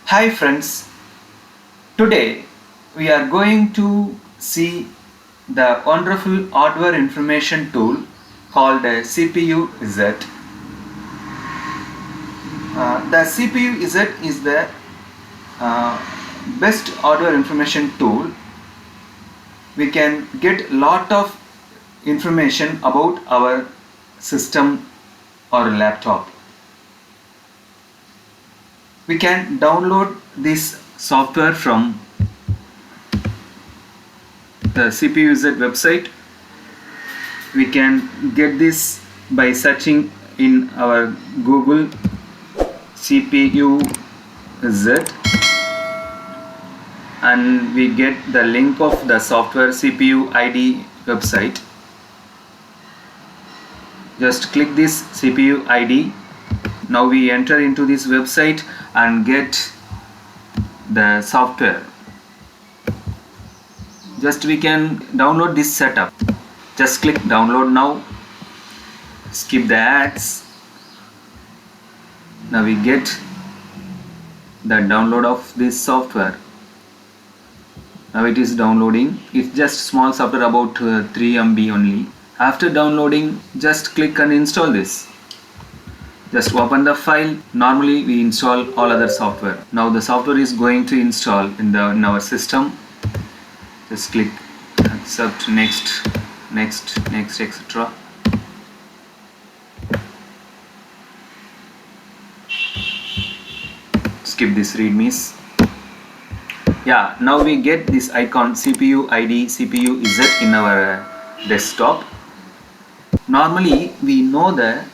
Hi friends, today we are going to see the wonderful hardware information tool called CPUZ. The CPUZ is the uh, best hardware information tool. We can get lot of information about our system or laptop. We can download this software from the CPUZ website. We can get this by searching in our Google CPUZ, and we get the link of the software CPUID website. Just click this CPUID. Now we enter into this website and get the software. Just we can download this setup. Just click download now. Skip the ads. Now we get the download of this software. Now it is downloading. It's just small software, about 3 MB only. After downloading, just click and install this. Just open the file. Normally we install all other software. Now the software is going to install in our system. Just click accept, next, etc. Skip this readmes. Yeah, now we get this icon CPUID CPUZ in our desktop. Normally we know the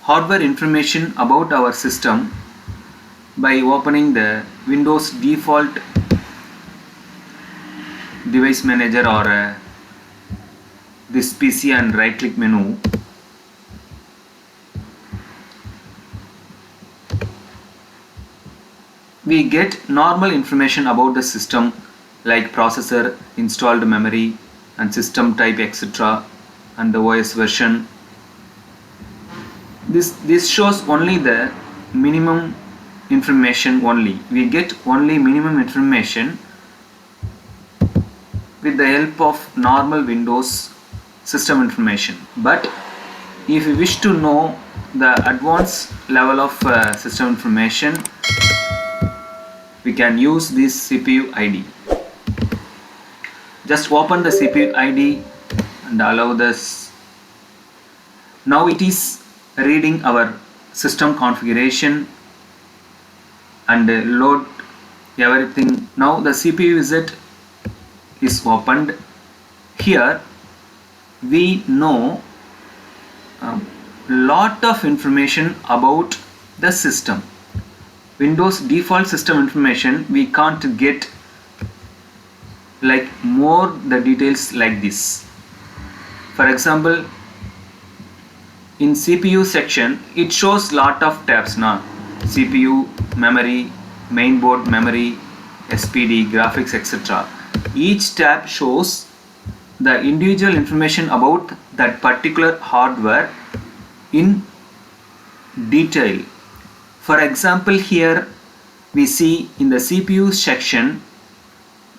hardware information about our system by opening the Windows default device manager or this PC and right click menu. We get normal information about the system like processor, installed memory and system type, etc., and the OS version. This shows only the minimum information only. We get only minimum information with the help of normal Windows system information. But if we wish to know the advanced level of system information, we can use this CPUID. Just open the CPUID and allow this. Now it is reading our system configuration and load everything. Now the CPUZ is opened. Here we know lot of information about the system. Windows default system information we can't get like more the details like this. For example, in CPU section it shows lot of tabs now. CPU, memory, mainboard memory, SPD, graphics, etc. Each tab shows the individual information about that particular hardware in detail. For example, here we see in the CPU section,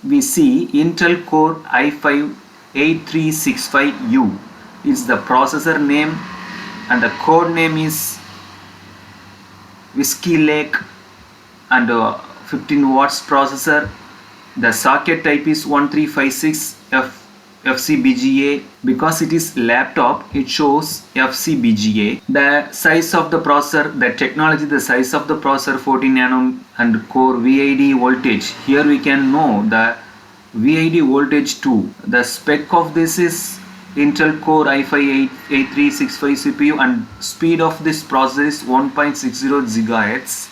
we see Intel Core i5-8365U is the processor name, and the code name is Whiskey Lake, and 15 watts processor. The socket type is 1356 FCBGA. Because it is laptop, it shows FCBGA. The size of the processor, the technology, the size of the processor 14 nano, and core VID voltage. Here we can know the VID voltage too. The spec of this is Intel Core i5-8365 CPU, and speed of this processor is 1.60 GHz,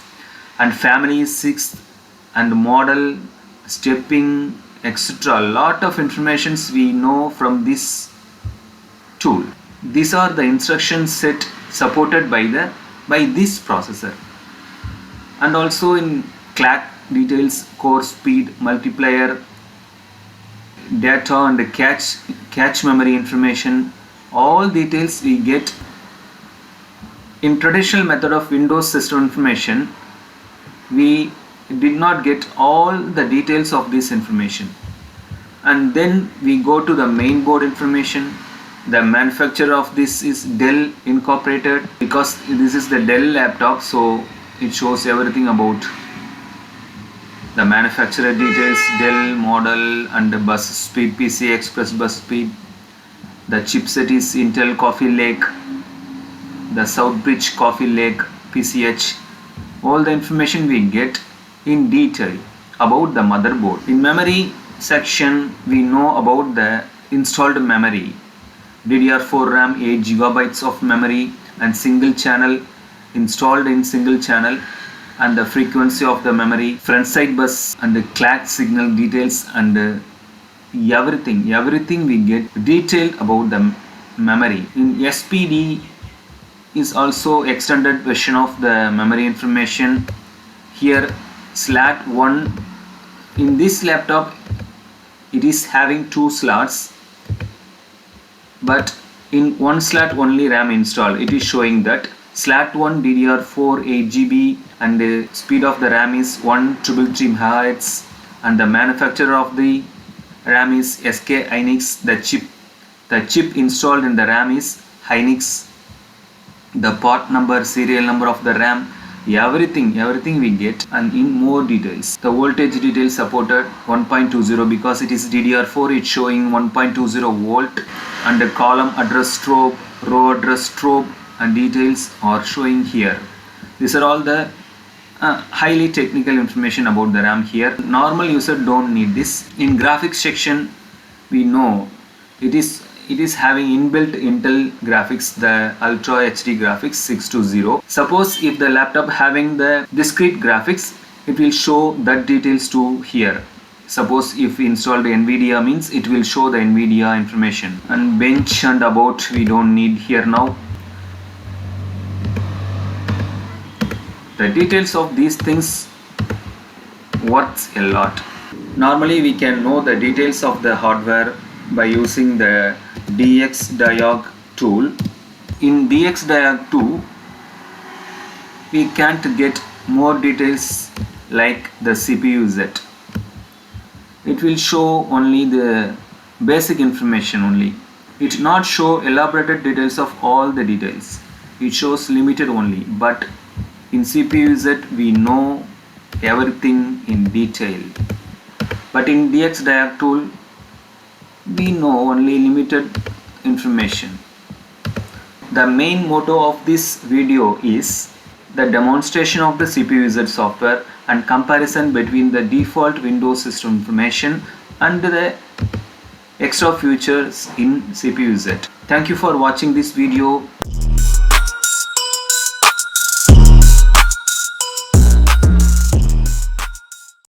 and family is 6th, and model, stepping, etc. Lot of informations we know from this tool. These are the instruction set supported by this processor, and also in clock details, core speed, multiplier, data and cache memory information. All details we get. In traditional method of Windows system information, we did not get all the details of this information. And then we go to the main board information. The manufacturer of this is Dell Incorporated, because this is the Dell laptop, so it shows everything about the manufacturer details, Dell model and the bus speed, PCI Express bus speed. The chipset is Intel Coffee Lake, the Southbridge Coffee Lake PCH. All the information we get in detail about the motherboard. In memory section, we know about the installed memory. DDR4 RAM, 8 GB of memory and single channel, installed in single channel, and the frequency of the memory, front side bus and the clock signal details, and everything we get detailed about the memory. In SPD is also extended version of the memory information. Here slot 1, in this laptop it is having 2 slots, but in one slot only RAM installed. It is showing that slot 1 DDR4 8GB and the speed of the RAM is 133 MHz, and the manufacturer of the RAM is SK Hynix. The chip installed in the RAM is Hynix. The part number, serial number of the RAM, everything we get, and in more details. The voltage details supported 1.20, because it is DDR4, it's showing 1.20 volt, and the column address strobe, row address strobe and details are showing here. These are all the highly technical information about the RAM here. Normal user don't need this. In graphics section, we know it is having inbuilt Intel graphics, the Ultra HD graphics 620. Suppose if the laptop having the discrete graphics, it will show that details to here. Suppose if installed NVIDIA, means it will show the NVIDIA information. And bench and about we don't need here now. The details of these things worth a lot. Normally we can know the details of the hardware by using the DXDiag tool. In DXDiag 2, we can't get more details like the CPUZ. It will show only the basic information only. It not show elaborated details of all the details. It shows limited only. But in CPUZ we know everything in detail. But in DXDiag tool we know only limited information. The main motto of this video is the demonstration of the CPUZ software and comparison between the default Windows system information and the extra features in CPUZ. Thank you for watching this video.